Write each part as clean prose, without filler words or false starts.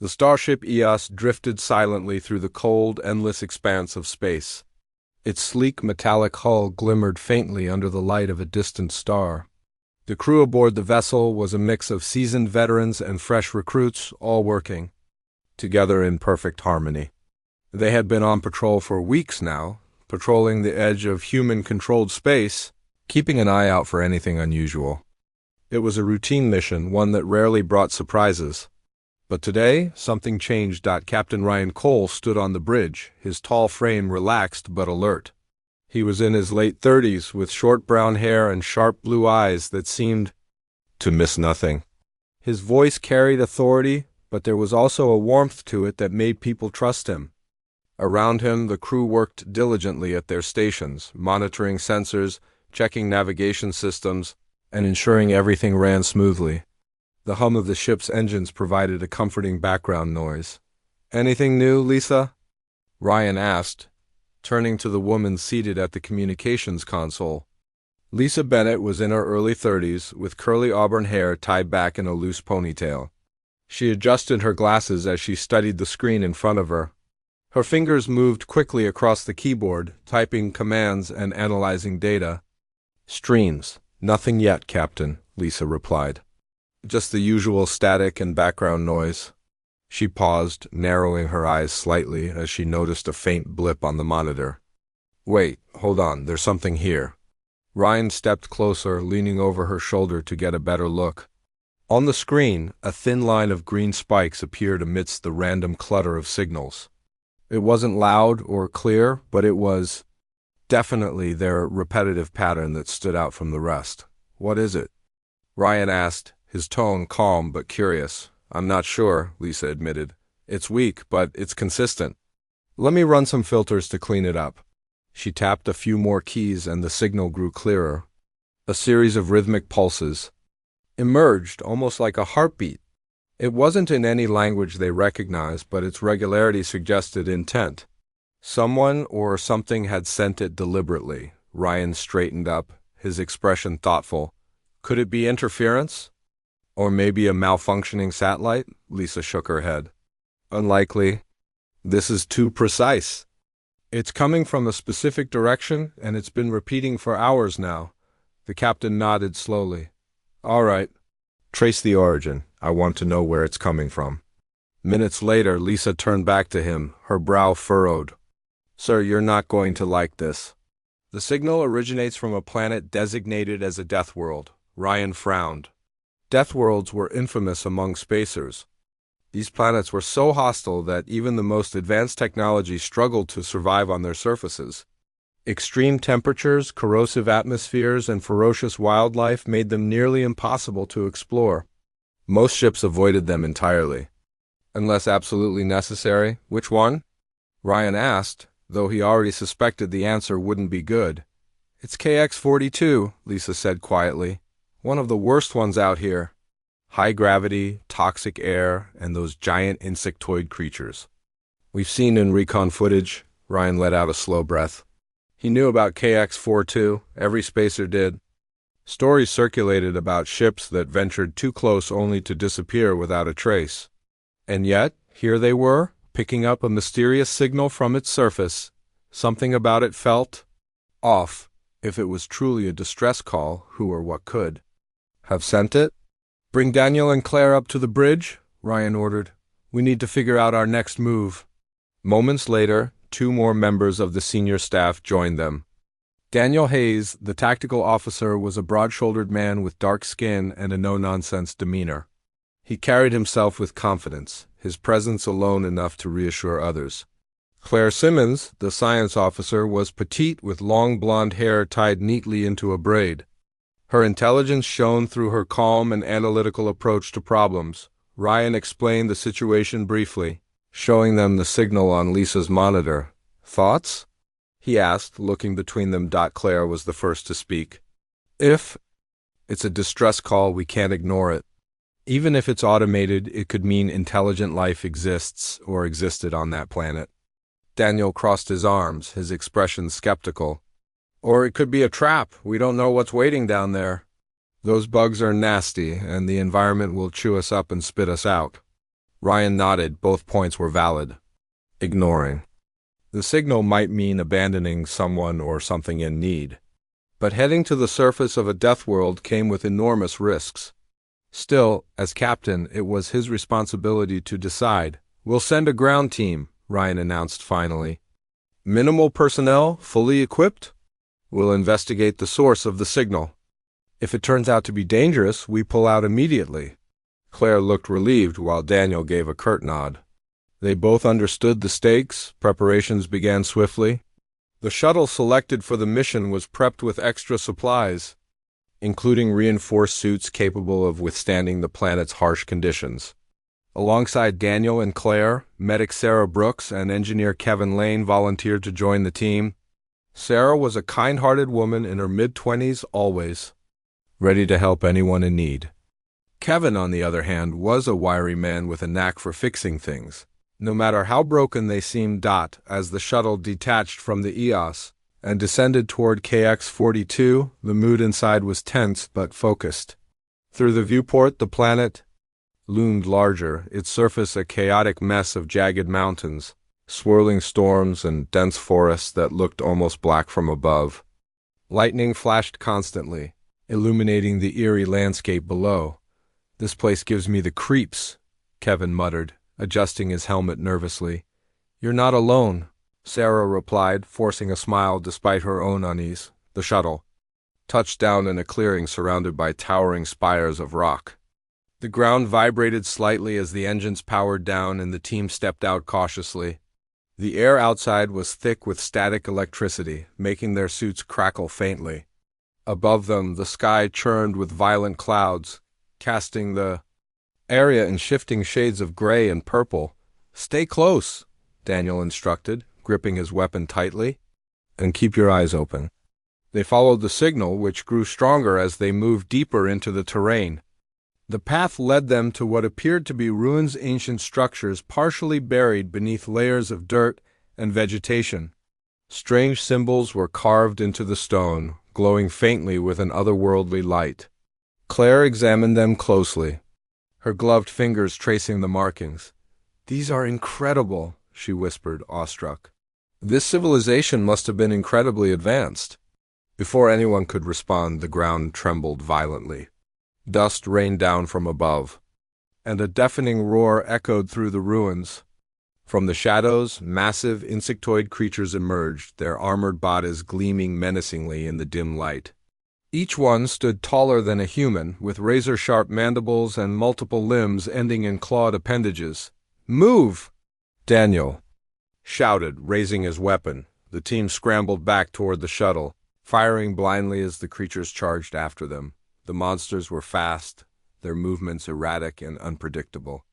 The starship EOS drifted silently through the cold, endless expanse of space. Its sleek metallic hull glimmered faintly under the light of a distant star. The crew aboard the vessel was a mix of seasoned veterans and fresh recruits, all working together in perfect harmony. They had been on patrol for weeks now, patrolling the edge of human-controlled space, keeping an eye out for anything unusual. It was a routine mission, one that rarely brought surprises. But today, something changed. Captain Ryan Cole stood on the bridge, his tall frame relaxed but alert. He was in his late 30s, with short brown hair and sharp blue eyes that seemed to miss nothing. His voice carried authority, but there was also a warmth to it that made people trust him. Around him, the crew worked diligently at their stations, monitoring sensors, checking navigation systems, and ensuring everything ran smoothly. The hum of the ship's engines provided a comforting background noise. "Anything new, Lisa?" Ryan asked, turning to the woman seated at the communications console. Lisa Bennett was in her early 30s, with curly auburn hair tied back in a loose ponytail. She adjusted her glasses as she studied the screen in front of her. Her fingers moved quickly across the keyboard, typing commands and analyzing data. "Streams. Nothing yet, Captain," Lisa replied. "Just the usual static and background noise." She paused, narrowing her eyes slightly as she noticed a faint blip on the monitor. "Wait, hold on, there's something here." Ryan stepped closer, leaning over her shoulder to get a better look. On the screen, a thin line of green spikes appeared amidst the random clutter of signals. It wasn't loud or clear, but it was definitely their repetitive pattern that stood out from the rest. "What is it?" Ryan asked, his tone calm but curious. "I'm not sure," Lisa admitted. "It's weak, but it's consistent. Let me run some filters to clean it up." She tapped a few more keys and the signal grew clearer. A series of rhythmic pulses emerged, almost like a heartbeat. It wasn't in any language they recognized, but its regularity suggested intent. Someone or something had sent it deliberately. Ryan straightened up, his expression thoughtful. "Could it be interference? Or maybe a malfunctioning satellite?" Lisa shook her head. "Unlikely. This is too precise. It's coming from a specific direction, and it's been repeating for hours now." The captain nodded slowly. "All right. Trace the origin. I want to know where it's coming from." Minutes later, Lisa turned back to him, her brow furrowed. "Sir, you're not going to like this. The signal originates from a planet designated as a death world." Ryan frowned. Death worlds were infamous among spacers. These planets were so hostile that even the most advanced technology struggled to survive on their surfaces. Extreme temperatures, corrosive atmospheres, and ferocious wildlife made them nearly impossible to explore. Most ships avoided them entirely. "Unless absolutely necessary, which one?" Ryan asked, though he already suspected the answer wouldn't be good. "It's KX-42, Lisa said quietly. "One of the worst ones out here. High gravity, toxic air, and those giant insectoid creatures. We've seen in recon footage." Ryan let out a slow breath. He knew about KX-42, every spacer did. Stories circulated about ships that ventured too close only to disappear without a trace. And yet, here they were, picking up a mysterious signal from its surface. Something about it felt off. If it was truly a distress call, who or what could have sent it? "Bring Daniel and Claire up to the bridge," Ryan ordered. "We need to figure out our next move." Moments later, 2 more members of the senior staff joined them. Daniel Hayes, the tactical officer, was a broad-shouldered man with dark skin and a no-nonsense demeanor. He carried himself with confidence, his presence alone enough to reassure others. Claire Simmons, the science officer, was petite with long blonde hair tied neatly into a braid. Her intelligence shone through her calm and analytical approach to problems. Ryan explained the situation briefly, showing them the signal on Lisa's monitor. "Thoughts?" he asked, looking between them. Claire was the first to speak. "If it's a distress call, we can't ignore it. Even if it's automated, it could mean intelligent life exists or existed on that planet." Daniel crossed his arms, his expression skeptical. "Or it could be a trap. We don't know what's waiting down there. Those bugs are nasty, and the environment will chew us up and spit us out." Ryan nodded. Both points were valid. Ignoring. The signal might mean abandoning someone or something in need. But heading to the surface of a death world came with enormous risks. Still, as captain, it was his responsibility to decide. "We'll send a ground team," Ryan announced finally. "Minimal personnel, fully equipped? We'll investigate the source of the signal. If it turns out to be dangerous, we pull out immediately." Claire looked relieved while Daniel gave a curt nod. They both understood the stakes. Preparations began swiftly. The shuttle selected for the mission was prepped with extra supplies, including reinforced suits capable of withstanding the planet's harsh conditions. Alongside Daniel and Claire, medic Sarah Brooks and engineer Kevin Lane volunteered to join the team. Sarah was a kind-hearted woman in her mid-20s always, ready to help anyone in need. Kevin, on the other hand, was a wiry man with a knack for fixing things, no matter how broken they seemed. As the shuttle detached from the EOS and descended toward KX-42, the mood inside was tense but focused. Through the viewport, the planet loomed larger, its surface a chaotic mess of jagged mountains, swirling storms, and dense forests that looked almost black from above. Lightning flashed constantly, illuminating the eerie landscape below. "This place gives me the creeps," Kevin muttered, adjusting his helmet nervously. "You're not alone," Sarah replied, forcing a smile despite her own unease. The shuttle touched down in a clearing surrounded by towering spires of rock. The ground vibrated slightly as the engines powered down and the team stepped out cautiously. The air outside was thick with static electricity, making their suits crackle faintly. Above them, the sky churned with violent clouds, casting the area in shifting shades of gray and purple. "Stay close," Daniel instructed, gripping his weapon tightly, "and keep your eyes open." They followed the signal, which grew stronger as they moved deeper into the terrain. The path led them to what appeared to be ruins, ancient structures partially buried beneath layers of dirt and vegetation. Strange symbols were carved into the stone, glowing faintly with an otherworldly light. Claire examined them closely, her gloved fingers tracing the markings. "These are incredible," she whispered, awestruck. "This civilization must have been incredibly advanced." Before anyone could respond, the ground trembled violently. Dust rained down from above, and a deafening roar echoed through the ruins. From the shadows, massive insectoid creatures emerged, their armored bodies gleaming menacingly in the dim light. Each one stood taller than a human, with razor-sharp mandibles and multiple limbs ending in clawed appendages. "Move!" Daniel shouted, raising his weapon. The team scrambled back toward the shuttle, firing blindly as the creatures charged after them. The monsters were fast, their movements erratic and unpredictable.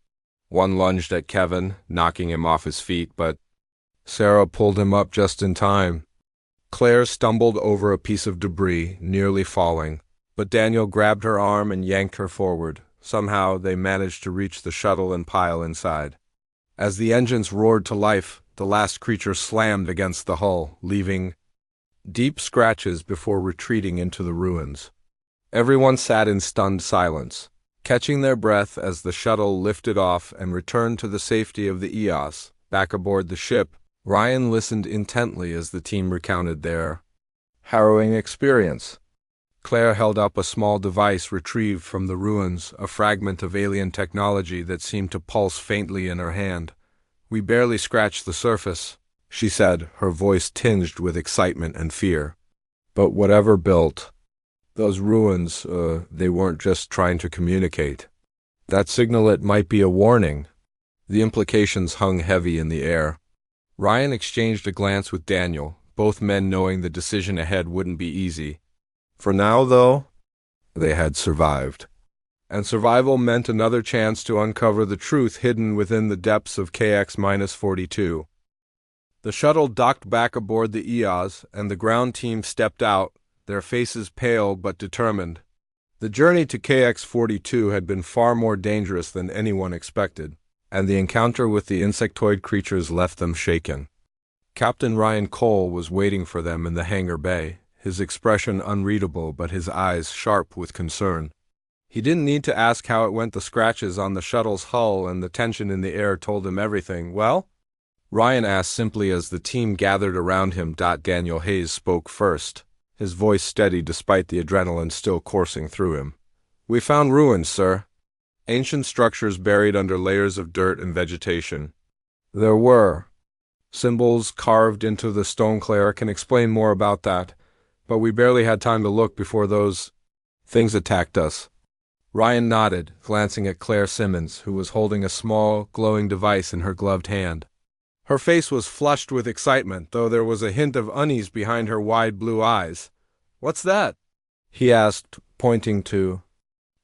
One lunged at Kevin, knocking him off his feet, but Sarah pulled him up just in time. Claire stumbled over a piece of debris, nearly falling, but Daniel grabbed her arm and yanked her forward. Somehow they managed to reach the shuttle and pile inside. As the engines roared to life, the last creature slammed against the hull, leaving deep scratches before retreating into the ruins. Everyone sat in stunned silence, catching their breath as the shuttle lifted off and returned to the safety of the EOS. Back aboard the ship, Ryan listened intently as the team recounted their harrowing experience. Claire held up a small device retrieved from the ruins, a fragment of alien technology that seemed to pulse faintly in her hand. "We barely scratched the surface," she said, her voice tinged with excitement and fear. "But whatever built those ruins, they weren't just trying to communicate. That signal, it might be a warning." The implications hung heavy in the air. Ryan exchanged a glance with Daniel, both men knowing the decision ahead wouldn't be easy. For now, though, they had survived. And survival meant another chance to uncover the truth hidden within the depths of KX-42. The shuttle docked back aboard the EOS, and the ground team stepped out, their faces pale but determined. The journey to KX-42 had been far more dangerous than anyone expected, and the encounter with the insectoid creatures left them shaken. Captain Ryan Cole was waiting for them in the hangar bay, his expression unreadable but his eyes sharp with concern. He didn't need to ask how it went. The scratches on the shuttle's hull and the tension in the air told him everything. Well? Ryan asked simply as the team gathered around him. Daniel Hayes spoke first, his voice steady despite the adrenaline still coursing through him. We found ruins, sir. Ancient structures buried under layers of dirt and vegetation. There were symbols carved into the stone. Claire can explain more about that, but we barely had time to look before those things attacked us. Ryan nodded, glancing at Claire Simmons, who was holding a small, glowing device in her gloved hand. Her face was flushed with excitement, though there was a hint of unease behind her wide blue eyes. What's that? He asked, pointing to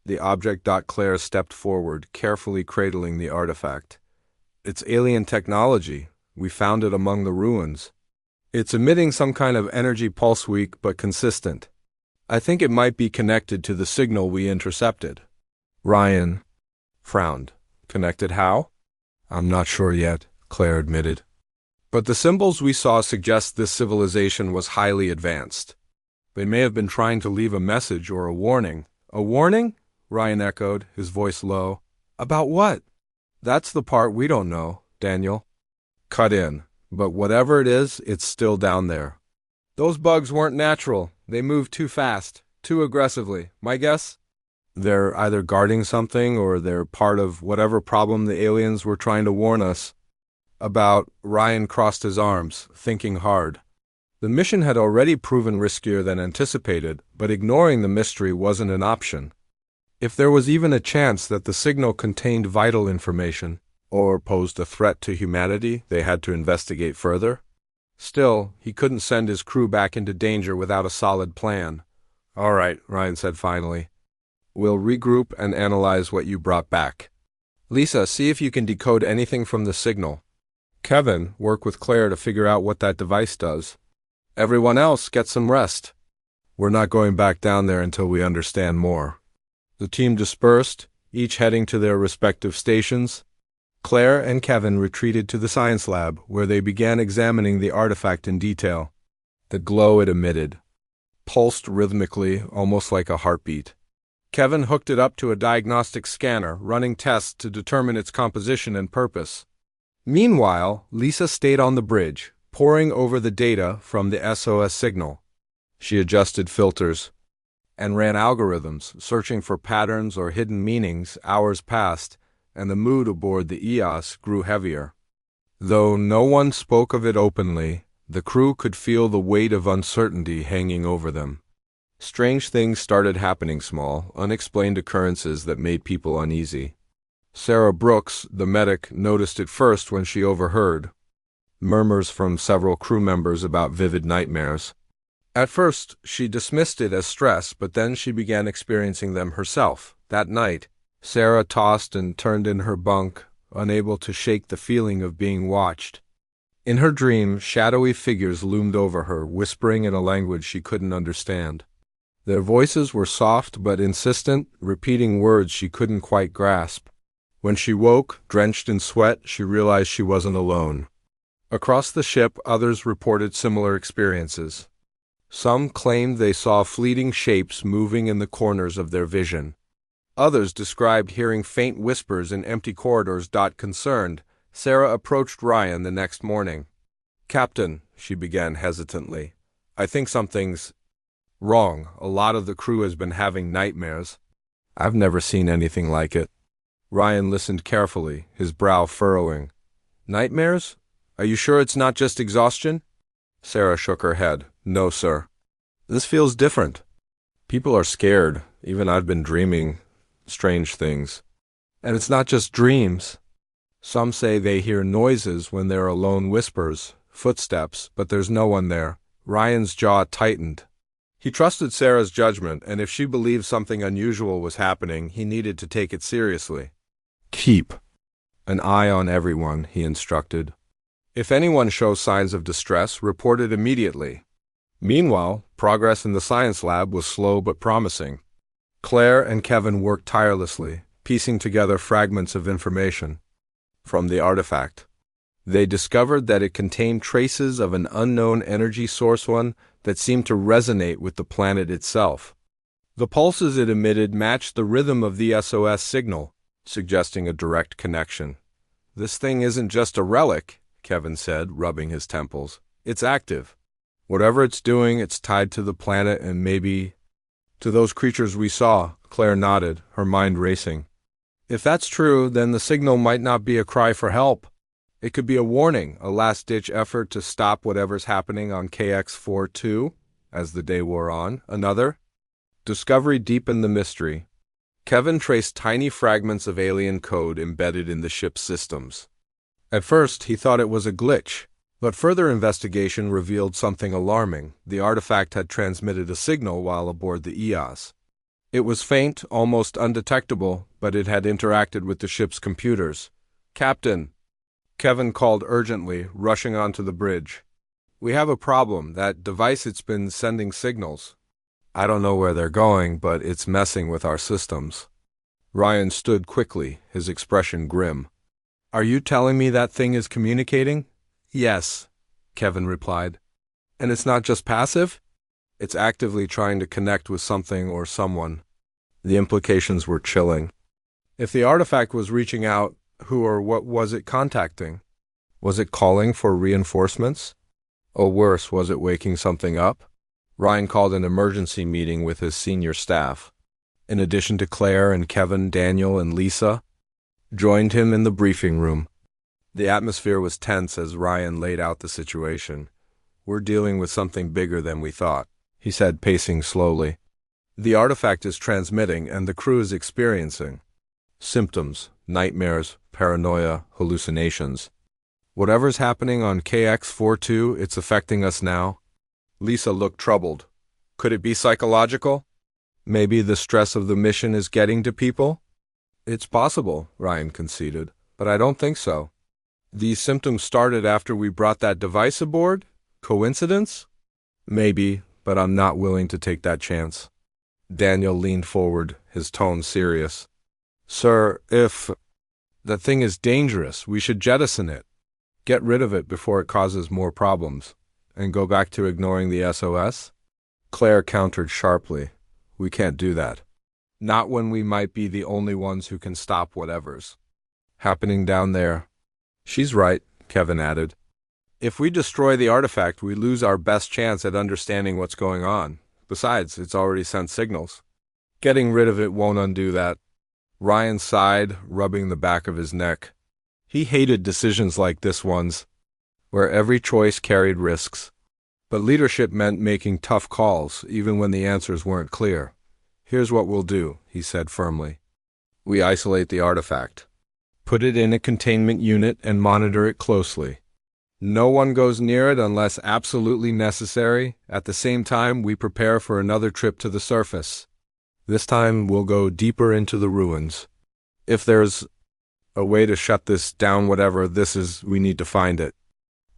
the object. Claire stepped forward, carefully cradling the artifact. It's alien technology. We found it among the ruins. It's emitting some kind of energy pulse, weak but consistent. I think it might be connected to the signal we intercepted. Ryan frowned. Connected how? I'm not sure yet, Claire admitted. But the symbols we saw suggest this civilization was highly advanced. They may have been trying to leave a message or a warning. A warning? Ryan echoed, his voice low. About what? That's the part we don't know, Daniel. Cut in. But whatever it is, it's still down there. Those bugs weren't natural. They moved too fast, too aggressively. My guess? They're either guarding something or they're part of whatever problem the aliens were trying to warn us about. Ryan crossed his arms, thinking hard. The mission had already proven riskier than anticipated, but ignoring the mystery wasn't an option. If there was even a chance that the signal contained vital information, or posed a threat to humanity, they had to investigate further. Still, he couldn't send his crew back into danger without a solid plan. All right, Ryan said finally. We'll regroup and analyze what you brought back. Lisa, see if you can decode anything from the signal. Kevin, work with Claire to figure out what that device does. Everyone else, get some rest. We're not going back down there until we understand more. The team dispersed, each heading to their respective stations. Claire and Kevin retreated to the science lab, where they began examining the artifact in detail. The glow it emitted pulsed rhythmically, almost like a heartbeat. Kevin hooked it up to a diagnostic scanner, running tests to determine its composition and purpose. Meanwhile, Lisa stayed on the bridge, poring over the data from the SOS signal. She adjusted filters and ran algorithms, searching for patterns or hidden meanings. Hours passed, and the mood aboard the EOS grew heavier. Though no one spoke of it openly, the crew could feel the weight of uncertainty hanging over them. Strange things started happening, small, unexplained occurrences that made people uneasy. Sarah Brooks, the medic, noticed it first when she overheard murmurs from several crew members about vivid nightmares. At first, she dismissed it as stress, but then she began experiencing them herself. That night, Sarah tossed and turned in her bunk, unable to shake the feeling of being watched. In her dream, shadowy figures loomed over her, whispering in a language she couldn't understand. Their voices were soft but insistent, repeating words she couldn't quite grasp. When she woke, drenched in sweat, she realized she wasn't alone. Across the ship, others reported similar experiences. Some claimed they saw fleeting shapes moving in the corners of their vision. Others described hearing faint whispers in empty corridors. Concerned, Sarah approached Ryan the next morning. Captain, she began hesitantly, I think something's wrong. A lot of the crew has been having nightmares. I've never seen anything like it. Ryan listened carefully, his brow furrowing. Nightmares? Are you sure it's not just exhaustion? Sarah shook her head. No, sir. This feels different. People are scared. Even I've been dreaming strange things. And it's not just dreams. Some say they hear noises when they're alone, whispers, footsteps, but there's no one there. Ryan's jaw tightened. He trusted Sarah's judgment, and if she believed something unusual was happening, he needed to take it seriously. Keep an eye on everyone, he instructed. If anyone shows signs of distress, report it immediately. Meanwhile, progress in the science lab was slow but promising. Claire and Kevin worked tirelessly, piecing together fragments of information from the artifact. They discovered that it contained traces of an unknown energy source, one that seemed to resonate with the planet itself. The pulses it emitted matched the rhythm of the SOS signal, suggesting a direct connection. "This thing isn't just a relic," Kevin said, rubbing his temples. "It's active. Whatever it's doing, it's tied to the planet and maybe to those creatures we saw." Claire nodded, her mind racing. "If that's true, then the signal might not be a cry for help. It could be a warning, a last-ditch effort to stop whatever's happening on KX-42." As the day wore on, another discovery deepened the mystery. Kevin traced tiny fragments of alien code embedded in the ship's systems. At first, he thought it was a glitch, but further investigation revealed something alarming. The artifact had transmitted a signal while aboard the EOS. It was faint, almost undetectable, but it had interacted with the ship's computers. "Captain," Kevin called urgently, rushing onto the bridge. "We have a problem. That device, it's been sending signals. I don't know where they're going, but it's messing with our systems." Ryan stood quickly, his expression grim. "Are you telling me that thing is communicating?" "Yes," Kevin replied. "And it's not just passive? It's actively trying to connect with something or someone." The implications were chilling. If the artifact was reaching out, who or what was it contacting? Was it calling for reinforcements? Or worse, was it waking something up? Ryan called an emergency meeting with his senior staff. In addition to Claire and Kevin, Daniel and Lisa joined him in the briefing room. The atmosphere was tense as Ryan laid out the situation. "We're dealing with something bigger than we thought," he said, pacing slowly. "The artifact is transmitting, and the crew is experiencing symptoms, nightmares, paranoia, hallucinations. Whatever's happening on KX-42, it's affecting us now." Lisa looked troubled. "Could it be psychological? Maybe the stress of the mission is getting to people?" "It's possible," Ryan conceded, "but I don't think so. These symptoms started after we brought that device aboard? Coincidence? Maybe, but I'm not willing to take that chance." Daniel leaned forward, his tone serious. "Sir, if that thing is dangerous, we should jettison it. Get rid of it before it causes more problems. And go back to ignoring the SOS?" Claire countered sharply. "We can't do that. Not when we might be the only ones who can stop whatever's happening down there." "She's right," Kevin added. "If we destroy the artifact, we lose our best chance at understanding what's going on. Besides, it's already sent signals. Getting rid of it won't undo that." Ryan sighed, rubbing the back of his neck. He hated decisions like this one's, where every choice carried risks. But leadership meant making tough calls, even when the answers weren't clear. "Here's what we'll do," he said firmly. "We isolate the artifact. Put it in a containment unit and monitor it closely. No one goes near it unless absolutely necessary. At the same time, we prepare for another trip to the surface. This time, we'll go deeper into the ruins. If there's a way to shut this down, whatever this is, we need to find it."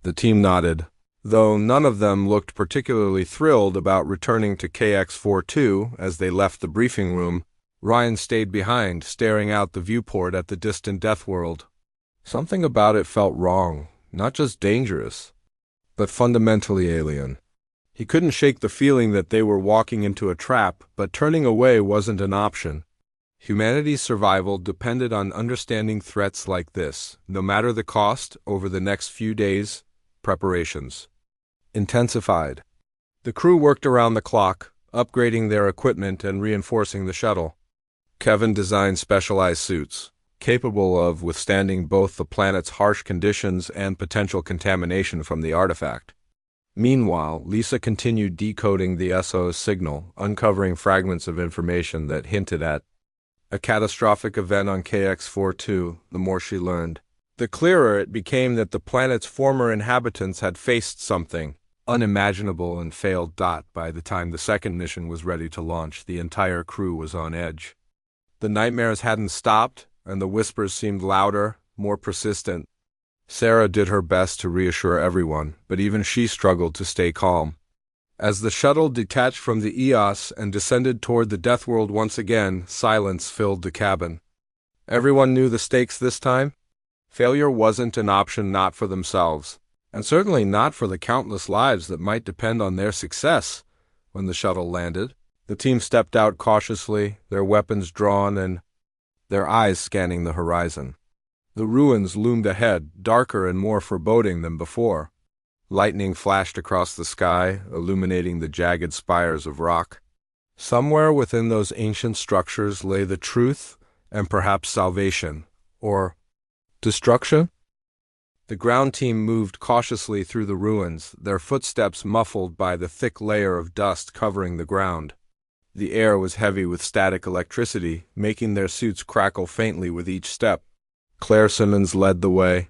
The team nodded. Though none of them looked particularly thrilled about returning to KX-42 as they left the briefing room, Ryan stayed behind, staring out the viewport at the distant Deathworld. Something about it felt wrong, not just dangerous, but fundamentally alien. He couldn't shake the feeling that they were walking into a trap, but turning away wasn't an option. Humanity's survival depended on understanding threats like this, no matter the cost. Over the next few days, preparations intensified. The crew worked around the clock, upgrading their equipment and reinforcing the shuttle. Kevin designed specialized suits, capable of withstanding both the planet's harsh conditions and potential contamination from the artifact. Meanwhile, Lisa continued decoding the SOS signal, uncovering fragments of information that hinted at a catastrophic event on KX-42. The more she learned, the clearer it became that the planet's former inhabitants had faced something unimaginable and failed. By the time the second mission was ready to launch, the entire crew was on edge. The nightmares hadn't stopped, and the whispers seemed louder, more persistent. Sarah did her best to reassure everyone, but even she struggled to stay calm. As the shuttle detached from the EOS and descended toward the Deathworld once again, silence filled the cabin. Everyone knew the stakes this time. Failure wasn't an option, not for themselves, and certainly not for the countless lives that might depend on their success. When the shuttle landed, The team stepped out cautiously, their weapons drawn and their eyes scanning the horizon. The ruins loomed ahead, darker and more foreboding than before. Lightning flashed across the sky, illuminating the jagged spires of rock. Somewhere within those ancient structures lay the truth and perhaps salvation, or destruction? The ground team moved cautiously through the ruins, their footsteps muffled by the thick layer of dust covering the ground. The air was heavy with static electricity, making their suits crackle faintly with each step. Claire Simmons led the way,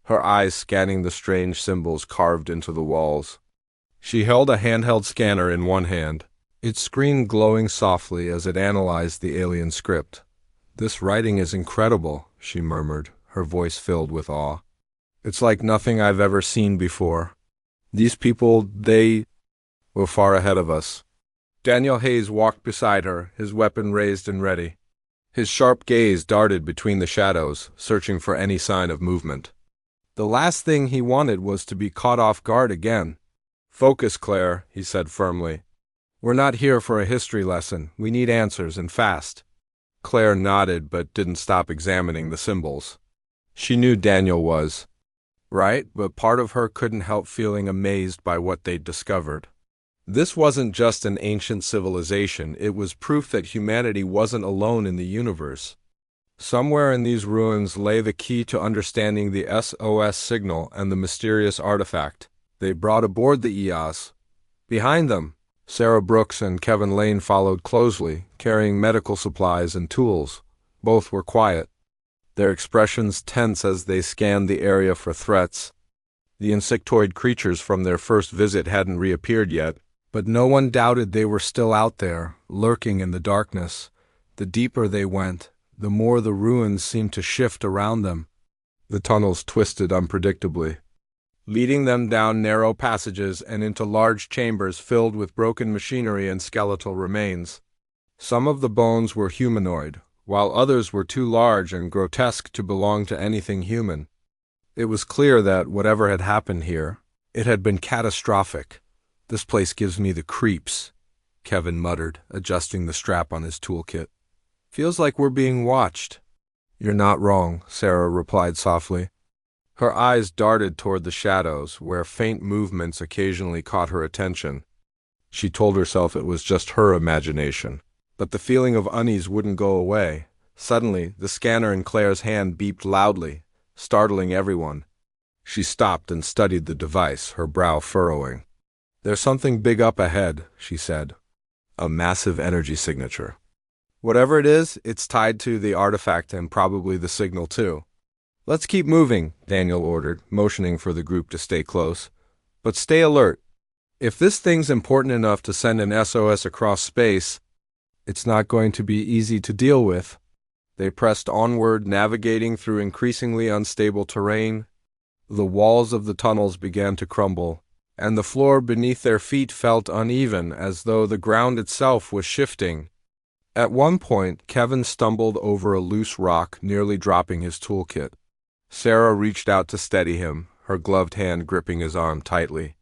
her eyes scanning the strange symbols carved into the walls. She held a handheld scanner in one hand, its screen glowing softly as it analyzed the alien script. "This writing is incredible," she murmured, her voice filled with awe. "It's like nothing I've ever seen before. These people, they were far ahead of us." Daniel Hayes walked beside her, his weapon raised and ready. His sharp gaze darted between the shadows, searching for any sign of movement. The last thing he wanted was to be caught off guard again. "Focus, Claire," he said firmly. "We're not here for a history lesson. We need answers, and fast." Claire nodded but didn't stop examining the symbols. She knew Daniel was right, but part of her couldn't help feeling amazed by what they'd discovered. This wasn't just an ancient civilization, it was proof that humanity wasn't alone in the universe. Somewhere in these ruins lay the key to understanding the SOS signal and the mysterious artifact they brought aboard the EOS. Behind them, Sarah Brooks and Kevin Lane followed closely, carrying medical supplies and tools. Both were quiet, their expressions tense as they scanned the area for threats. The insectoid creatures from their first visit hadn't reappeared yet, but no one doubted they were still out there, lurking in the darkness. The deeper they went, the more the ruins seemed to shift around them. The tunnels twisted unpredictably, leading them down narrow passages and into large chambers filled with broken machinery and skeletal remains. Some of the bones were humanoid, while others were too large and grotesque to belong to anything human. It was clear that whatever had happened here, it had been catastrophic. "This place gives me the creeps," Kevin muttered, adjusting the strap on his toolkit. "Feels like we're being watched." "You're not wrong," Sarah replied softly. Her eyes darted toward the shadows, where faint movements occasionally caught her attention. She told herself it was just her imagination, but the feeling of unease wouldn't go away. Suddenly, the scanner in Claire's hand beeped loudly, startling everyone. She stopped and studied the device, her brow furrowing. "There's something big up ahead," she said. "A massive energy signature. Whatever it is, it's tied to the artifact and probably the signal too." "Let's keep moving," Daniel ordered, motioning for the group to stay close. "But stay alert. If this thing's important enough to send an SOS across space, it's not going to be easy to deal with." They pressed onward, navigating through increasingly unstable terrain. The walls of the tunnels began to crumble, and the floor beneath their feet felt uneven, as though the ground itself was shifting. At one point, Kevin stumbled over a loose rock, nearly dropping his toolkit. Sarah reached out to steady him, her gloved hand gripping his arm tightly.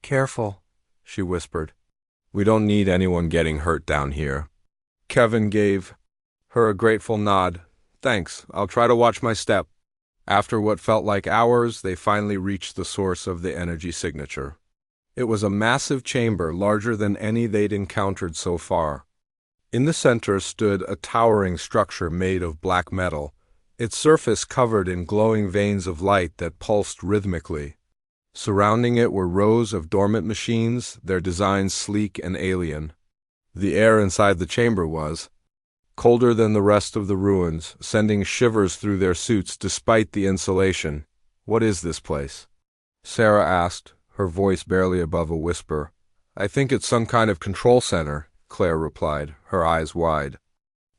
"Careful," she whispered. "We don't need anyone getting hurt down here." Kevin gave her a grateful nod. "Thanks, I'll try to watch my step." After what felt like hours, they finally reached the source of the energy signature. It was a massive chamber, larger than any they'd encountered so far. In the center stood a towering structure made of black metal, its surface covered in glowing veins of light that pulsed rhythmically. Surrounding it were rows of dormant machines, their designs sleek and alien. The air inside the chamber was colder than the rest of the ruins, sending shivers through their suits despite the insulation. "What is this place?" Sarah asked, her voice barely above a whisper. "I think it's some kind of control center," Claire replied, her eyes wide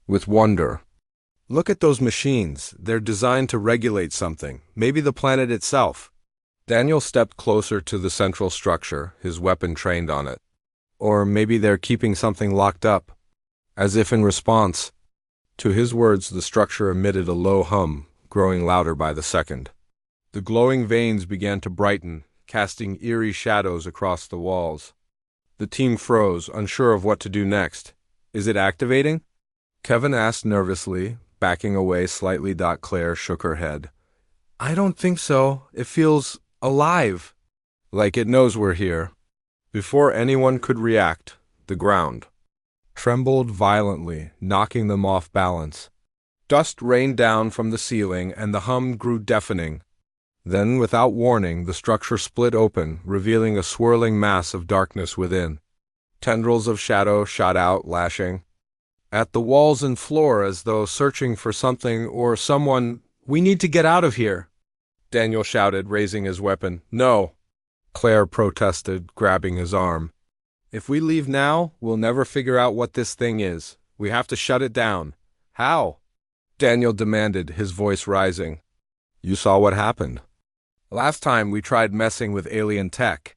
with wonder. "Look at those machines. They're designed to regulate something, maybe the planet itself." Daniel stepped closer to the central structure, his weapon trained on it. "Or maybe they're keeping something locked up." As if in response to his words, the structure emitted a low hum, growing louder by the second. The glowing veins began to brighten, casting eerie shadows across the walls. The team froze, unsure of what to do next. Is it activating? Kevin asked nervously, backing away slightly. Claire shook her head. I don't think so. It feels alive. Like it knows we're here. Before anyone could react, the ground trembled violently, knocking them off balance. Dust rained down from the ceiling, and the hum grew deafening. Then, without warning, the structure split open, revealing a swirling mass of darkness within. Tendrils of shadow shot out, lashing at the walls and floor as though searching for something or someone. We need to get out of here, Daniel shouted, raising his weapon. No, Claire protested, grabbing his arm. If we leave now, we'll never figure out what this thing is. We have to shut it down. How? Daniel demanded, his voice rising. You saw what happened. Last time we tried messing with alien tech.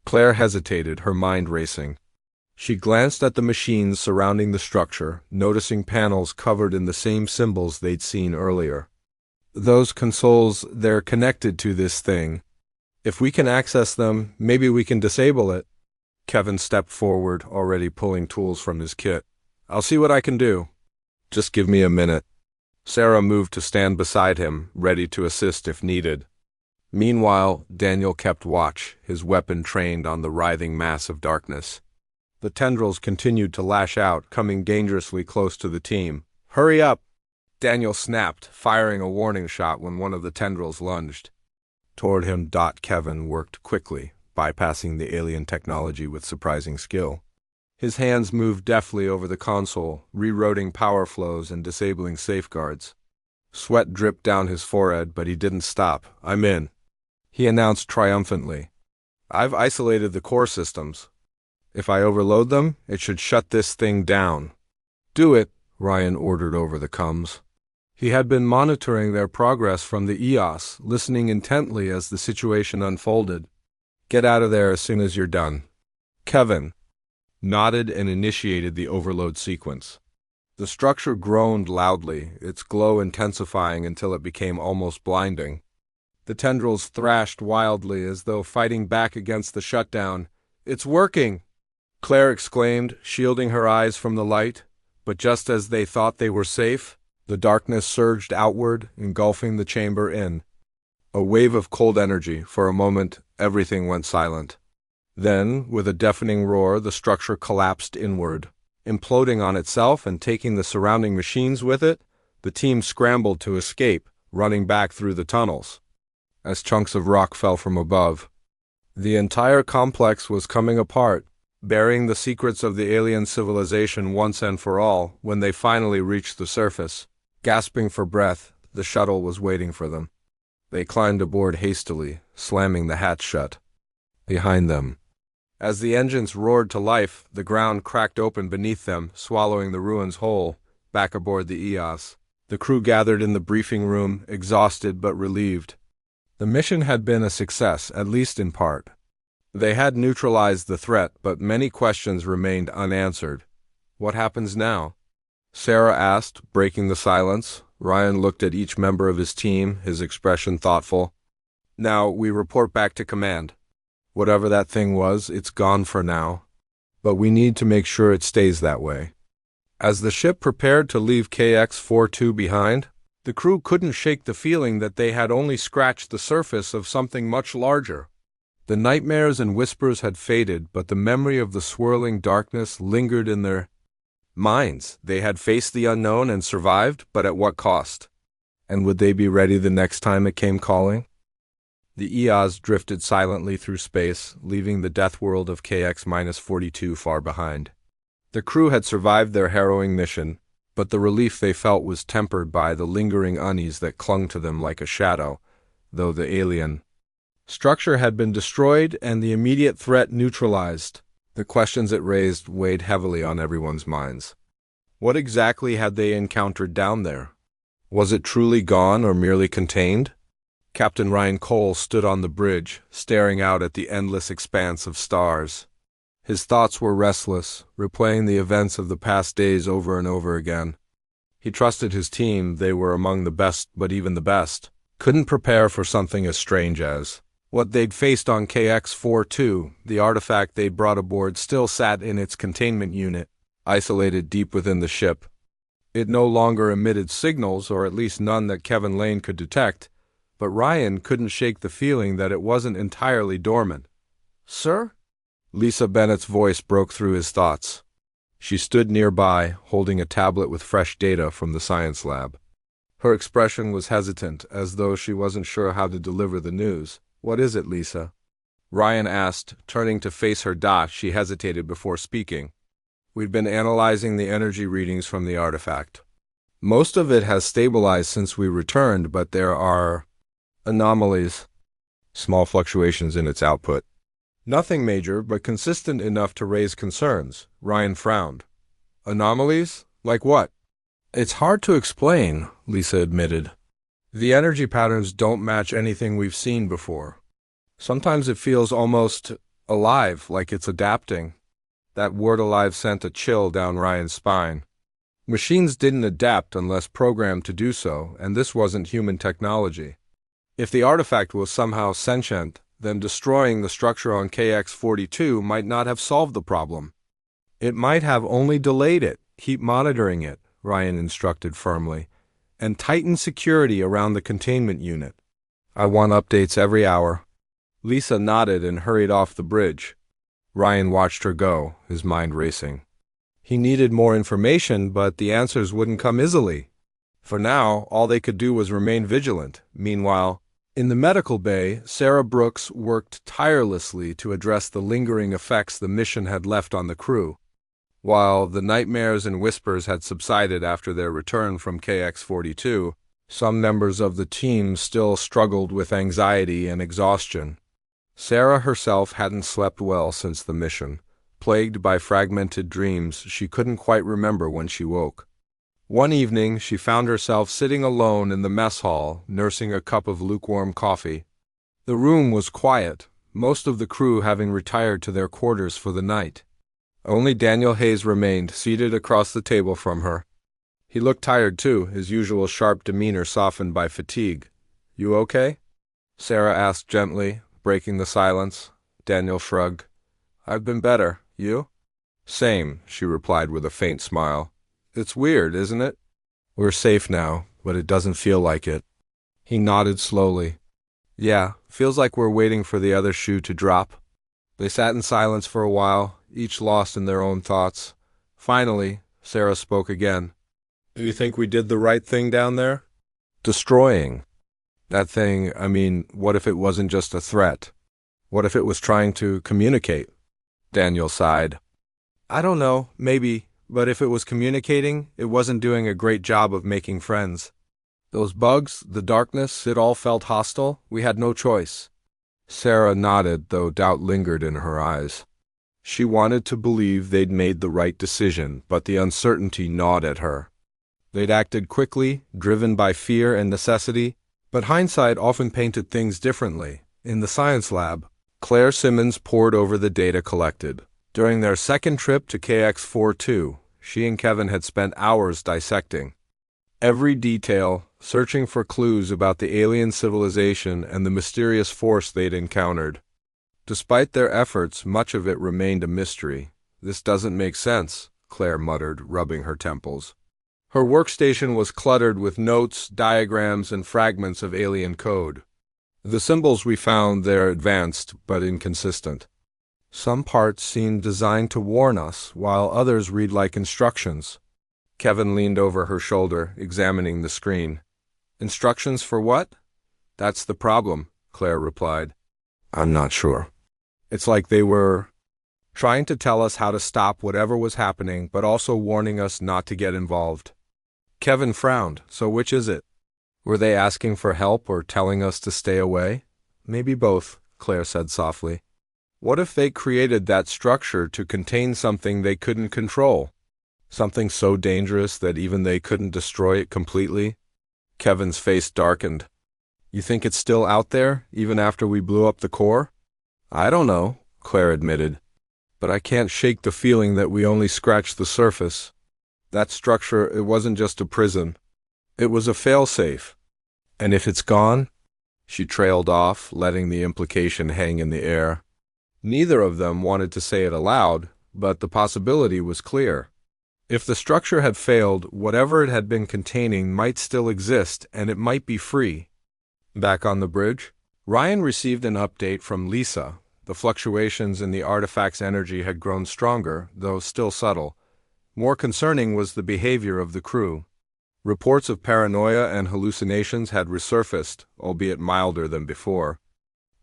Claire hesitated, her mind racing. She glanced at the machines surrounding the structure, noticing panels covered in the same symbols they'd seen earlier. Those consoles, they're connected to this thing. If we can access them, maybe we can disable it. Kevin stepped forward, already pulling tools from his kit. I'll see what I can do. Just give me a minute. Sarah moved to stand beside him, ready to assist if needed. Meanwhile, Daniel kept watch, his weapon trained on the writhing mass of darkness. The tendrils continued to lash out, coming dangerously close to the team. Hurry up! Daniel snapped, firing a warning shot when one of the tendrils lunged toward him. Kevin worked quickly, bypassing the alien technology with surprising skill. His hands moved deftly over the console, rerouting power flows and disabling safeguards. Sweat dripped down his forehead, but he didn't stop. I'm in, he announced triumphantly. I've isolated the core systems. If I overload them, it should shut this thing down. Do it, Ryan ordered over the comms. He had been monitoring their progress from the EOS, listening intently as the situation unfolded. Get out of there as soon as you're done. Kevin nodded and initiated the overload sequence. The structure groaned loudly, its glow intensifying until it became almost blinding. The tendrils thrashed wildly as though fighting back against the shutdown. It's working! Claire exclaimed, shielding her eyes from the light. But just as they thought they were safe, the darkness surged outward, engulfing the chamber in. A wave of cold energy. For a moment, everything went silent. Then, with a deafening roar, the structure collapsed inward. Imploding on itself and taking the surrounding machines with it, the team scrambled to escape, running back through the tunnels. As chunks of rock fell from above, the entire complex was coming apart, burying the secrets of the alien civilization once and for all. When they finally reached the surface, gasping for breath, the shuttle was waiting for them. They climbed aboard hastily, slamming the hatch shut behind them. As the engines roared to life, the ground cracked open beneath them, swallowing the ruins whole. Back aboard the EOS, the crew gathered in the briefing room, exhausted but relieved. The mission had been a success, at least in part. They had neutralized the threat, but many questions remained unanswered. What happens now? Sarah asked, breaking the silence. Ryan looked at each member of his team, his expression thoughtful. Now, we report back to command. Whatever that thing was, it's gone for now. But we need to make sure it stays that way. As the ship prepared to leave KX-42 behind, the crew couldn't shake the feeling that they had only scratched the surface of something much larger. The nightmares and whispers had faded, but the memory of the swirling darkness lingered in their minds. They had faced the unknown and survived, but at what cost? And would they be ready the next time it came calling? The EOS drifted silently through space, leaving the death world of KX-42 far behind. The crew had survived their harrowing mission, but the relief they felt was tempered by the lingering unease that clung to them like a shadow, though the alien structure had been destroyed and the immediate threat neutralized. The questions it raised weighed heavily on everyone's minds. What exactly had they encountered down there? Was it truly gone or merely contained? Captain Ryan Cole stood on the bridge, staring out at the endless expanse of stars. His thoughts were restless, replaying the events of the past days over and over again. He trusted his team. They were among the best, but even the best couldn't prepare for something as strange as What they'd faced on KX-42, the artifact they'd brought aboard, still sat in its containment unit, isolated deep within the ship. It no longer emitted signals, or at least none that Kevin Lane could detect, but Ryan couldn't shake the feeling that it wasn't entirely dormant. "Sir?" Lisa Bennett's voice broke through his thoughts. She stood nearby, holding a tablet with fresh data from the science lab. Her expression was hesitant, as though she wasn't sure how to deliver the news. "What is it, Lisa?" Ryan asked. Turning to face her dot, she hesitated before speaking. "We'd been analyzing the energy readings from the artifact. Most of it has stabilized since we returned, but there are anomalies, small fluctuations in its output. Nothing major, but consistent enough to raise concerns." Ryan frowned. "Anomalies? Like what?" "It's hard to explain," Lisa admitted. "The energy patterns don't match anything we've seen before. Sometimes it feels almost alive, like it's adapting." That word "alive" sent a chill down Ryan's spine. Machines didn't adapt unless programmed to do so, and this wasn't human technology. If the artifact was somehow sentient, then destroying the structure on KX-42 might not have solved the problem. "It might have only delayed it. Keep monitoring it," Ryan instructed firmly, "and tighten security around the containment unit. I want updates every hour." Lisa nodded and hurried off the bridge. Ryan watched her go, his mind racing. He needed more information, but the answers wouldn't come easily. For now, all they could do was remain vigilant. Meanwhile, in the medical bay, Sarah Brooks worked tirelessly to address the lingering effects the mission had left on the crew. While the nightmares and whispers had subsided after their return from KX-42, some members of the team still struggled with anxiety and exhaustion. Sarah herself hadn't slept well since the mission. Plagued by fragmented dreams, she couldn't quite remember when she woke. One evening, she found herself sitting alone in the mess hall, nursing a cup of lukewarm coffee. The room was quiet, most of the crew having retired to their quarters for the night. Only Daniel Hayes remained, seated across the table from her. He looked tired too, his usual sharp demeanor softened by fatigue. "You okay?" Sarah asked gently, breaking the silence. Daniel shrugged. "I've been better. You?" "Same," she replied with a faint smile. "It's weird, isn't it? We're safe now, but it doesn't feel like it." He nodded slowly. "Yeah, feels like we're waiting for the other shoe to drop." They sat in silence for a while, each lost in their own thoughts. Finally, Sarah spoke again. "Do you think we did the right thing down there? Destroying that thing, what if it wasn't just a threat? What if it was trying to communicate?" Daniel sighed. "I don't know, maybe, but if it was communicating, it wasn't doing a great job of making friends. Those bugs, the darkness, it all felt hostile. We had no choice." Sarah nodded, though doubt lingered in her eyes. She wanted to believe they'd made the right decision, but the uncertainty gnawed at her. They'd acted quickly, driven by fear and necessity, but hindsight often painted things differently. In the science lab, Claire Simmons pored over the data collected. During their second trip to KX-42, she and Kevin had spent hours dissecting every detail, searching for clues about the alien civilization and the mysterious force they'd encountered. Despite their efforts, much of it remained a mystery. "This doesn't make sense," Claire muttered, rubbing her temples. Her workstation was cluttered with notes, diagrams, and fragments of alien code. "The symbols we found there advanced, but inconsistent. Some parts seemed designed to warn us, while others read like instructions." Kevin leaned over her shoulder, examining the screen. "Instructions for what?" "That's the problem," Claire replied. "I'm not sure. It's like they were trying to tell us how to stop whatever was happening, but also warning us not to get involved." Kevin frowned. "So which is it? Were they asking for help or telling us to stay away?" "Maybe both," Claire said softly. "What if they created that structure to contain something they couldn't control? Something so dangerous that even they couldn't destroy it completely?" Kevin's face darkened. "You think it's still out there, even after we blew up the core?" "I don't know," Claire admitted. "But I can't shake the feeling that we only scratched the surface. That structure, it wasn't just a prison. It was a failsafe. And if it's gone..." She trailed off, letting the implication hang in the air. Neither of them wanted to say it aloud, but the possibility was clear. If the structure had failed, whatever it had been containing might still exist, and it might be free. Back on the bridge, Ryan received an update from Lisa. The fluctuations in the artifact's energy had grown stronger, though still subtle. More concerning was the behavior of the crew. Reports of paranoia and hallucinations had resurfaced, albeit milder than before.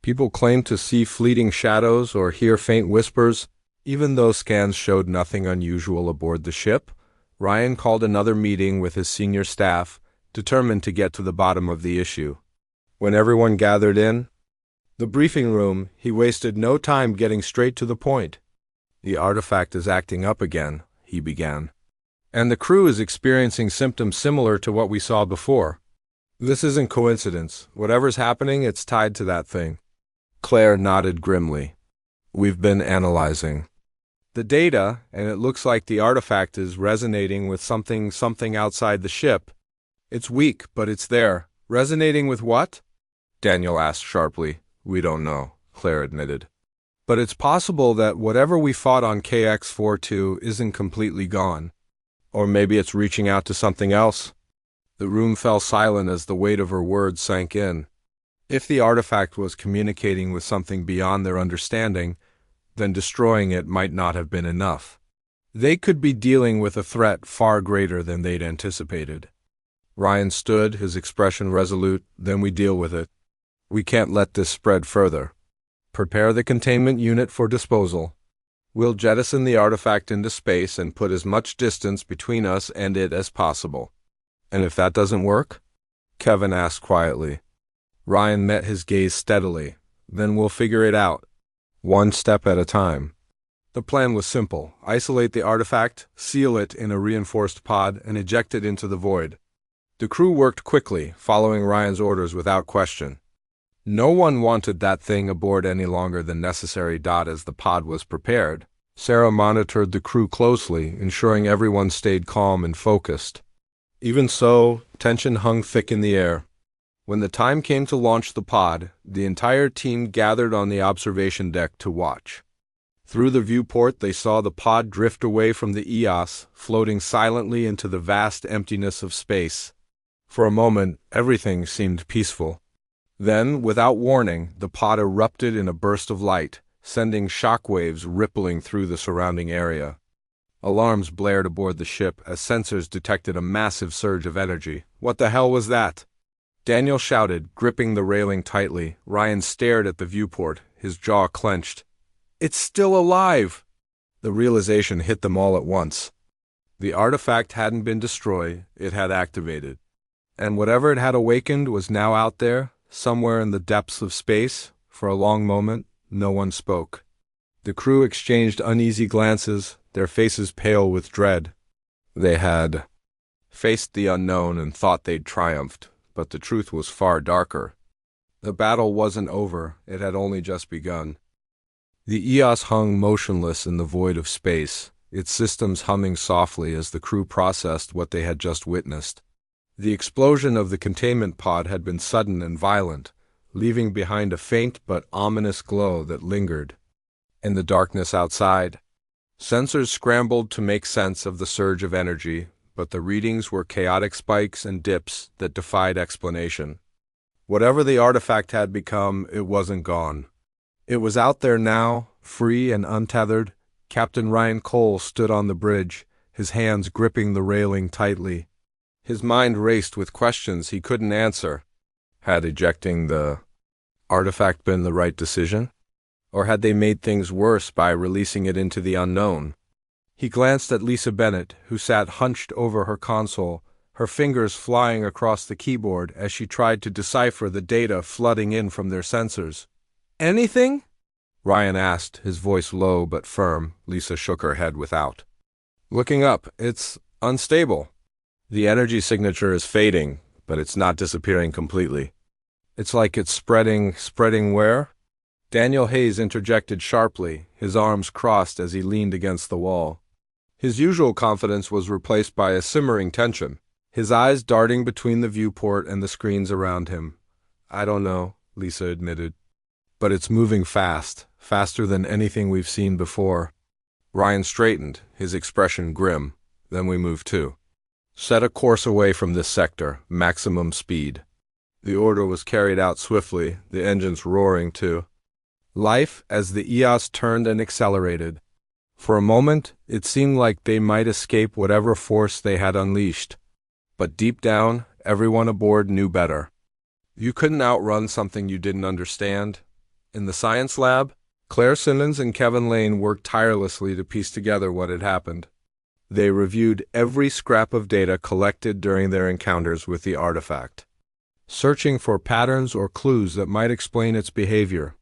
People claimed to see fleeting shadows or hear faint whispers. Even though scans showed nothing unusual aboard the ship, Ryan called another meeting with his senior staff, determined to get to the bottom of the issue. When everyone gathered in the briefing room, he wasted no time getting straight to the point. "The artifact is acting up again," he began. "And the crew is experiencing symptoms similar to what we saw before. This isn't coincidence. Whatever's happening, it's tied to that thing." Claire nodded grimly. "We've been analyzing the data, and it looks like the artifact is resonating with something outside the ship. It's weak, but it's there." "Resonating with what?" Daniel asked sharply. "We don't know," Claire admitted. "But it's possible that whatever we fought on KX-42 isn't completely gone. Or maybe it's reaching out to something else." The room fell silent as the weight of her words sank in. If the artifact was communicating with something beyond their understanding, then destroying it might not have been enough. They could be dealing with a threat far greater than they'd anticipated. Ryan stood, his expression resolute. "Then we deal with it. We can't let this spread further. Prepare the containment unit for disposal. We'll jettison the artifact into space and put as much distance between us and it as possible." "And if that doesn't work?" Kevin asked quietly. Ryan met his gaze steadily. "Then we'll figure it out, one step at a time." The plan was simple: isolate the artifact, seal it in a reinforced pod, and eject it into the void. The crew worked quickly, following Ryan's orders without question. No one wanted that thing aboard any longer than necessary. As the pod was prepared, Sarah monitored the crew closely, ensuring everyone stayed calm and focused. Even so, tension hung thick in the air. When the time came to launch the pod, the entire team gathered on the observation deck to watch. Through the viewport, they saw the pod drift away from the EOS, floating silently into the vast emptiness of space. For a moment, everything seemed peaceful. Then, without warning, the pod erupted in a burst of light, sending shockwaves rippling through the surrounding area. Alarms blared aboard the ship as sensors detected a massive surge of energy. "What the hell was that?" Daniel shouted, gripping the railing tightly. Ryan stared at the viewport, his jaw clenched. "It's still alive!" The realization hit them all at once. The artifact hadn't been destroyed, it had activated. And whatever it had awakened was now out there, somewhere in the depths of space. For a long moment, no one spoke. The crew exchanged uneasy glances, their faces pale with dread. They had faced the unknown and thought they'd triumphed, but the truth was far darker. The battle wasn't over, it had only just begun. The EOS hung motionless in the void of space, its systems humming softly as the crew processed what they had just witnessed. The explosion of the containment pod had been sudden and violent, leaving behind a faint but ominous glow that lingered. In the darkness outside, sensors scrambled to make sense of the surge of energy, but the readings were chaotic spikes and dips that defied explanation. Whatever the artifact had become, it wasn't gone. It was out there now, free and untethered. Captain Ryan Cole stood on the bridge, his hands gripping the railing tightly. His mind raced with questions he couldn't answer. Had ejecting the artifact been the right decision? Or had they made things worse by releasing it into the unknown? He glanced at Lisa Bennett, who sat hunched over her console, her fingers flying across the keyboard as she tried to decipher the data flooding in from their sensors. "Anything?" Ryan asked, his voice low but firm. Lisa shook her head without looking up. "It's unstable. The energy signature is fading, but it's not disappearing completely. It's like it's spreading where?" Daniel Hayes interjected sharply, his arms crossed as he leaned against the wall. His usual confidence was replaced by a simmering tension, his eyes darting between the viewport and the screens around him. "I don't know," Lisa admitted. But it's moving fast, faster than anything we've seen before. Ryan straightened, his expression grim. Then we move too. Set a course away from this sector, maximum speed. The order was carried out swiftly, the engines roaring to life as the EOS turned and accelerated. For a moment, it seemed like they might escape whatever force they had unleashed. But deep down, everyone aboard knew better. You couldn't outrun something you didn't understand. In the science lab, Claire Simmons and Kevin Lane worked tirelessly to piece together what had happened. They reviewed every scrap of data collected during their encounters with the artifact, searching for patterns or clues that might explain its behavior.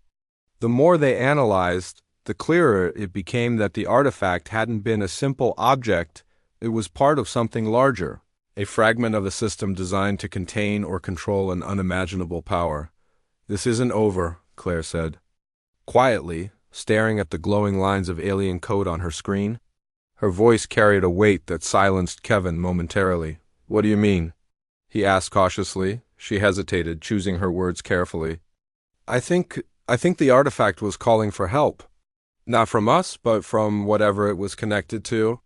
The more they analyzed, the clearer it became that the artifact hadn't been a simple object, it was part of something larger, a fragment of a system designed to contain or control an unimaginable power. "This isn't over," Claire said. Quietly, staring at the glowing lines of alien code on her screen, her voice carried a weight that silenced Kevin momentarily. "What do you mean?" he asked cautiously. She hesitated, choosing her words carefully. I think the artifact was calling for help. Not from us, but from whatever it was connected to.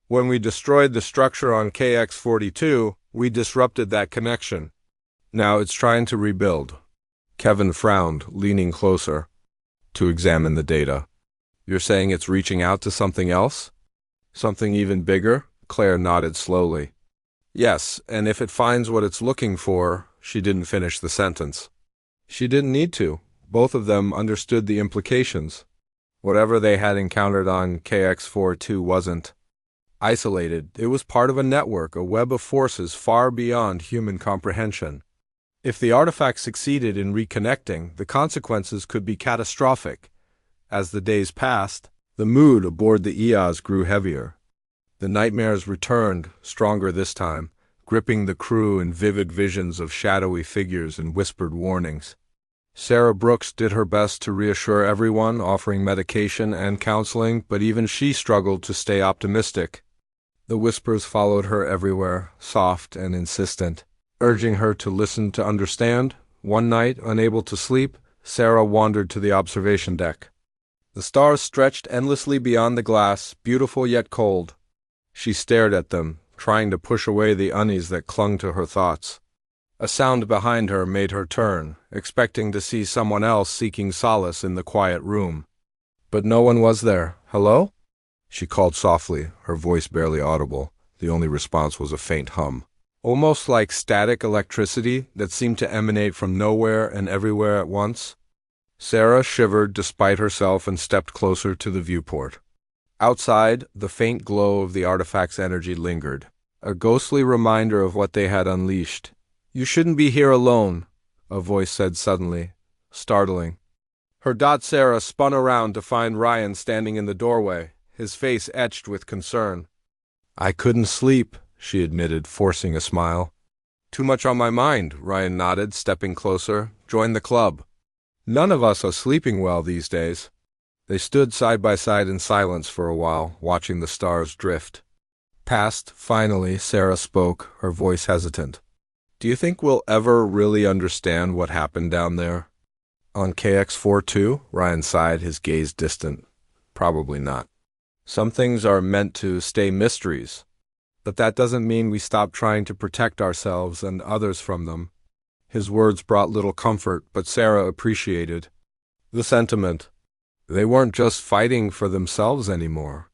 When we destroyed the structure on KX-42, we disrupted that connection. Now it's trying to rebuild." Kevin frowned, leaning closer to examine the data. "You're saying it's reaching out to something else? Something even bigger?" Claire nodded slowly. "Yes, and if it finds what it's looking for..." She didn't finish the sentence. She didn't need to. Both of them understood the implications. Whatever they had encountered on KX-42 wasn't isolated. It was part of a network, a web of forces far beyond human comprehension. If the artifact succeeded in reconnecting, the consequences could be catastrophic. As the days passed, the mood aboard the EOS grew heavier. The nightmares returned, stronger this time, gripping the crew in vivid visions of shadowy figures and whispered warnings. Sarah Brooks did her best to reassure everyone, offering medication and counseling, but even she struggled to stay optimistic. The whispers followed her everywhere, soft and insistent, urging her to listen to understand. One night, unable to sleep, Sarah wandered to the observation deck. The stars stretched endlessly beyond the glass, beautiful yet cold. She stared at them, trying to push away the unease that clung to her thoughts. A sound behind her made her turn, expecting to see someone else seeking solace in the quiet room. But no one was there. "Hello?" she called softly, her voice barely audible. The only response was a faint hum, almost like static electricity that seemed to emanate from nowhere and everywhere at once. Sarah shivered despite herself and stepped closer to the viewport. Outside, the faint glow of the artifact's energy lingered, a ghostly reminder of what they had unleashed. "You shouldn't be here alone," a voice said suddenly, startling. Her dot Sarah spun around to find Ryan standing in the doorway, his face etched with concern. "I couldn't sleep," she admitted, forcing a smile. "Too much on my mind," Ryan nodded, stepping closer. "Join the club. None of us are sleeping well these days." They stood side by side in silence for a while, watching the stars drift past. Finally, Sarah spoke, her voice hesitant. "Do you think we'll ever really understand what happened down there?" "On KX-42?" Ryan sighed, his gaze distant. "Probably not. Some things are meant to stay mysteries. But that doesn't mean we stop trying to protect ourselves and others from them." His words brought little comfort, but Sarah appreciated the sentiment. They weren't just fighting for themselves anymore.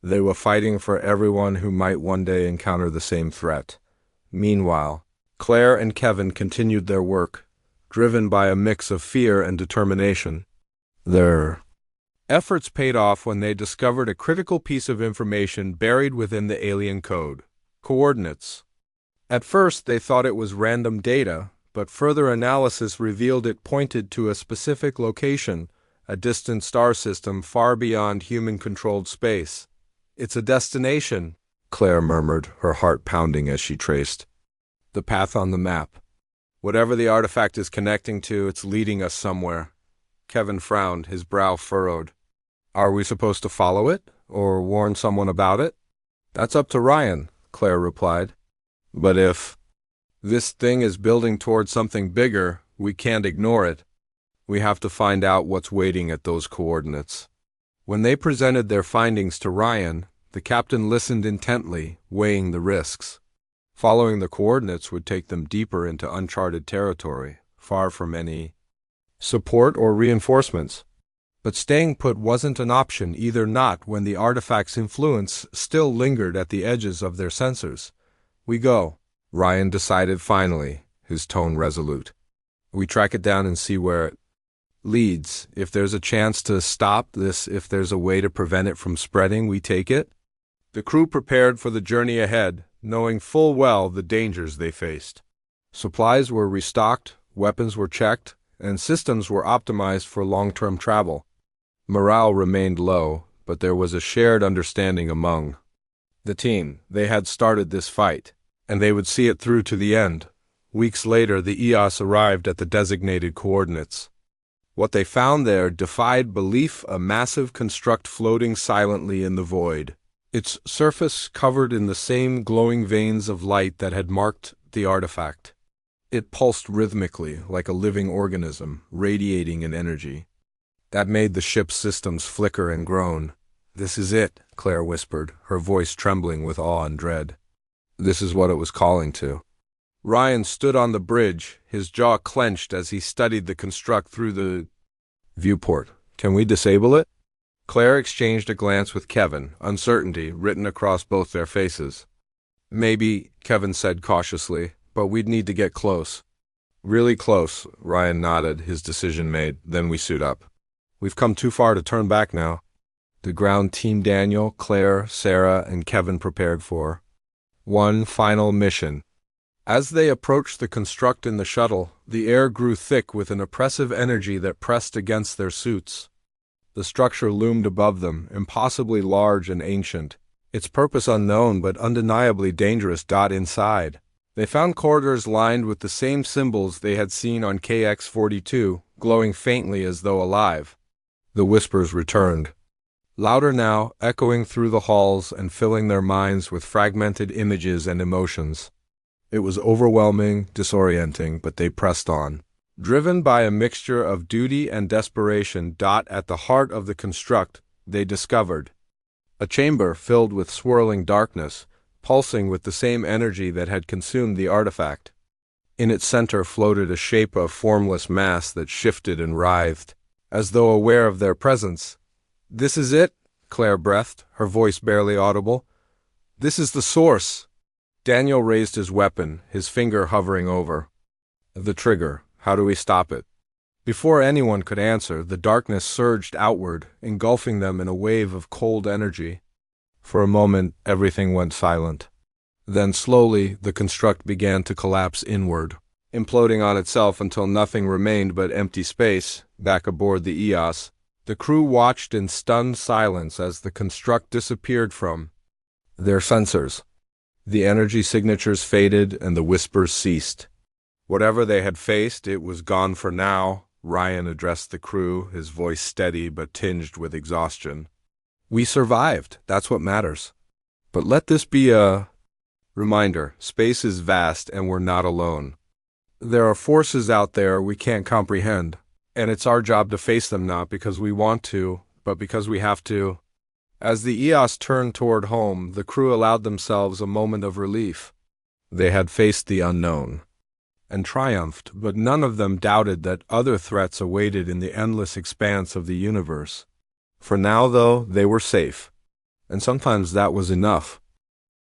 They were fighting for everyone who might one day encounter the same threat. Meanwhile, Claire and Kevin continued their work, driven by a mix of fear and determination. Their efforts paid off when they discovered a critical piece of information buried within the alien code: coordinates. At first, they thought it was random data, but further analysis revealed it pointed to a specific location, a distant star system far beyond human-controlled space. "It's a destination," Claire murmured, her heart pounding as she traced the path on the map. "Whatever the artifact is connecting to, it's leading us somewhere." Kevin frowned, his brow furrowed. "Are we supposed to follow it, or warn someone about it?" "That's up to Ryan," Claire replied. "But if this thing is building towards something bigger, We can't ignore it. We have to find out what's waiting at those coordinates. When they presented their findings to Ryan, the captain listened intently, weighing the risks. Following the coordinates would take them deeper into uncharted territory, far from any support or reinforcements. But staying put wasn't an option, either not when the artifact's influence still lingered at the edges of their sensors. We go, Ryan decided finally, his tone resolute. We track it down and see where it leads. If there's a chance to stop this, if there's a way to prevent it from spreading, we take it. The crew prepared for the journey ahead, knowing full well the dangers they faced. Supplies were restocked, weapons were checked, and systems were optimized for long-term travel. Morale remained low, but there was a shared understanding among the team. They had started this fight, and they would see it through to the end. Weeks later, the EOS arrived at the designated coordinates. What they found there defied belief, a massive construct floating silently in the void, its surface covered in the same glowing veins of light that had marked the artifact. It pulsed rhythmically, like a living organism, radiating in energy. That made the ship's systems flicker and groan. "This is it," Claire whispered, her voice trembling with awe and dread. This is what it was calling to. Ryan stood on the bridge, his jaw clenched as he studied the construct through the viewport. "Can we disable it?" Claire exchanged a glance with Kevin, uncertainty written across both their faces. "Maybe," Kevin said cautiously, "but we'd need to get close." "Really close," Ryan nodded, his decision made. "Then we suit up. We've come too far to turn back now." The ground team Daniel, Claire, Sarah, and Kevin prepared for one final mission. As they approached the construct in the shuttle, the air grew thick with an oppressive energy that pressed against their suits. The structure loomed above them, impossibly large and ancient, its purpose unknown but undeniably dangerous. Inside, they found corridors lined with the same symbols they had seen on KX-42, glowing faintly as though alive. The whispers returned, louder now, echoing through the halls and filling their minds with fragmented images and emotions. It was overwhelming, disorienting, but they pressed on, driven by a mixture of duty and desperation. At the heart of the construct, they discovered a chamber filled with swirling darkness, pulsing with the same energy that had consumed the artifact. In its center floated a shape of formless mass that shifted and writhed, as though aware of their presence. "This is it," Claire breathed, her voice barely audible. "This is the source." Daniel raised his weapon, his finger hovering over the trigger. "How do we stop it?" Before anyone could answer, the darkness surged outward, engulfing them in a wave of cold energy. For a moment, everything went silent. Then slowly, the construct began to collapse inward, imploding on itself until nothing remained but empty space. Back aboard the EOS, the crew watched in stunned silence as the construct disappeared from their sensors. The energy signatures faded and the whispers ceased. Whatever they had faced, it was gone for now. Ryan addressed the crew, his voice steady but tinged with exhaustion. "We survived. That's what matters. But let this be a reminder. Space is vast and we're not alone. There are forces out there we can't comprehend, and it's our job to face them, not because we want to, but because we have to." As the EOS turned toward home, the crew allowed themselves a moment of relief. They had faced the unknown and triumphed, but none of them doubted that other threats awaited in the endless expanse of the universe. For now, though, they were safe, and sometimes that was enough.